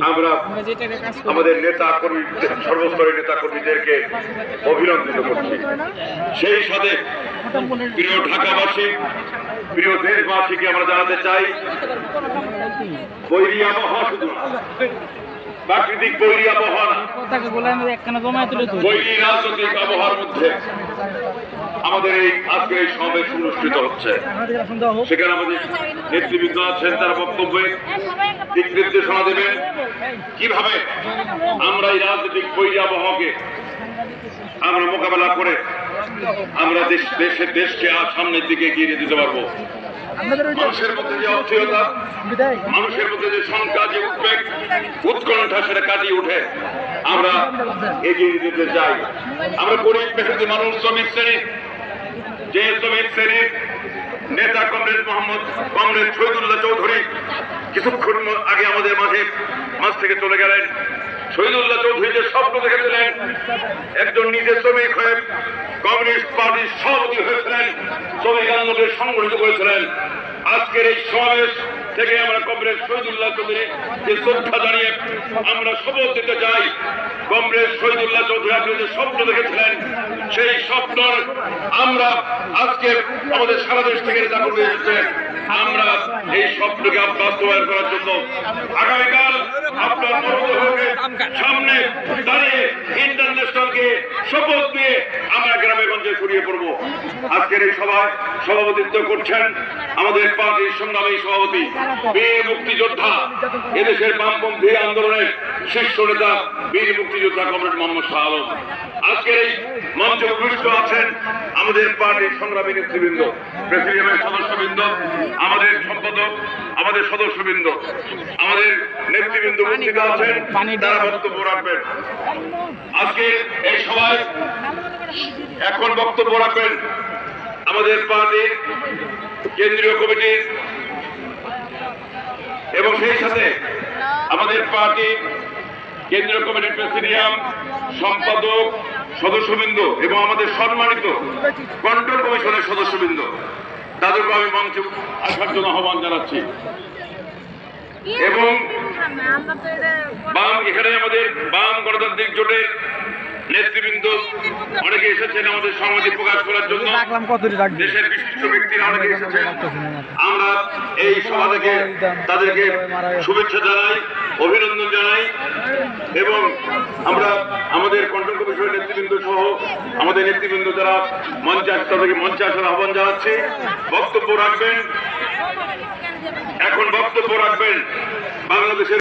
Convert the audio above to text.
আমরা আমাদের নেতা কর্মী সর্বস্তরের নেতা কর্মীদেরকে অভিনন্দিত করছি। সেই সাথে প্রিয় ঢাকাবাসী, প্রিয় দেশবাসীকে আমরা জানাতে চাই, বৈরী আবহাওয়া শুধু প্রাকৃতিক বৈরী আবহাওয়া না, বৈরী রাজনৈতিক আবহাওয়ার মধ্যে আমাদের এই আজকে এই সমাবেশ অনুষ্ঠিত হচ্ছে। সেখানে আমাদের নেতৃবৃন্দ আছেন, তারা বক্তব্যে দিক নির্দেশনা দেবেন কিভাবে আমরা এই রাজনৈতিক বৈরী আবহাওয়াকে আমরা মোকাবেলা করে আমরা দেশকে আর সামনের দিকে এগিয়ে নিয়ে যেতে পারবো। মানুষের মধ্যে যে অস্থিরতা, মানুষের মধ্যে যে শঙ্কা, যে উদ্বেগ, উৎকণ্ঠা, সেটা কাটিয়ে উঠে আমরা এগিয়ে যেতে চাই। আমরা গরিব মেহনতি মানুষ, শ্রমিক শ্রেণী, যে শ্রমিক শ্রেণীর নেতা কমরেড শহীদুল্লাহ চৌধুরী কিছুক্ষণ আগে আমাদের মাঝ থেকে চলে গেলেন। শহীদুল্লাহ চৌধুরী যে স্বপ্ন দেখেছিলেন, একজন নিজে শ্রমিক হয়ে কমিউনিস্ট পার্টির সভাপতি হয়েছিলেন, শ্রমিক আন্দোলনের সংগঠিত করেছিলেন। আজকের এই সমাবেশ থেকে আমরা কমরেড শহীদুল্লাহ চৌধুরী যে শ্রদ্ধা জানিয়ে আমরা শপথ দিতে চাই, কমরেড শহীদুল্লাহ চৌধুরী আপনি যে স্বপ্ন দেখেছিলেন, সেই স্বপ্ন আমরা আজকে আমাদের সারা দেশ থেকে নেতা কর্মী এসেছে, আমরা এই স্বপ্নকে বাস্তবায়ন করার জন্য আগামীকাল আপনার মরদেহকে সামনে দাঁড়িয়ে ইন্টারন্যাশনালকে শপথ দিয়ে আমরা গ্রামে গঞ্জে ছড়িয়ে পড়বো। আজকের এই সভায় সভাপতিত্ব করছেন আমাদের পার্টির সংগ্রামী সভাপতি, বীর মুক্তিযোদ্ধা, এদেশের বামপন্থী আন্দোলনের শীর্ষ নেতা, বীর মুক্তিযোদ্ধা কমরেড মোহাম্মদ শাহ আলম। আজকের এই মঞ্চে উপবিষ্ট আছেন আমাদের পার্টির সংগ্রামী নেতৃবৃন্দ, প্রেসিডিয়ামের সদস্যবৃন্দ, আমাদের সম্পাদক, আমাদের সদস্যবৃন্দ, আমাদের নেতৃবৃন্দ উপস্থিত আছেন, তারা বক্তব্য রাখবেন। আজকে এই সভায় এখন বক্তব্য রাখবেন আমাদের পার্টির কেন্দ্রীয় কমিটির এবং সেই সাথে আমাদের পার্টি কেন্দ্রীয় কমিটির প্রেসিডিয়াম, সম্পাদক, সদস্যবৃন্দ এবং আমাদের সম্মানিত কন্ট্রোল কমিশনের সদস্যবৃন্দ, তাদেরকে আমি মঞ্চে আসার জন্য আহ্বান জানাচ্ছি। এবং এখানে আমাদের বাম গণতান্ত্রিক জোটের নেতৃবৃন্দ অনেকে এসেছেন আমাদের সমাজে প্রকাশ করার জন্য, দেশের বিশিষ্ট ব্যক্তিরা অনেকে এসেছেন। আমরা এই সভা থেকে তাদেরকে শুভেচ্ছা জানাই, অভিনন্দন জানাই এবং আমরা আমাদের কন্ট্রোল কমিশনের নেতৃবৃন্দ সহ আমাদের নেতৃবৃন্দ যারা মঞ্চে আসে তাদেরকে মঞ্চে আসার আহ্বান জানাচ্ছি। বক্তব্য রাখবেন, এখন বক্তব্য রাখবেন বাংলাদেশের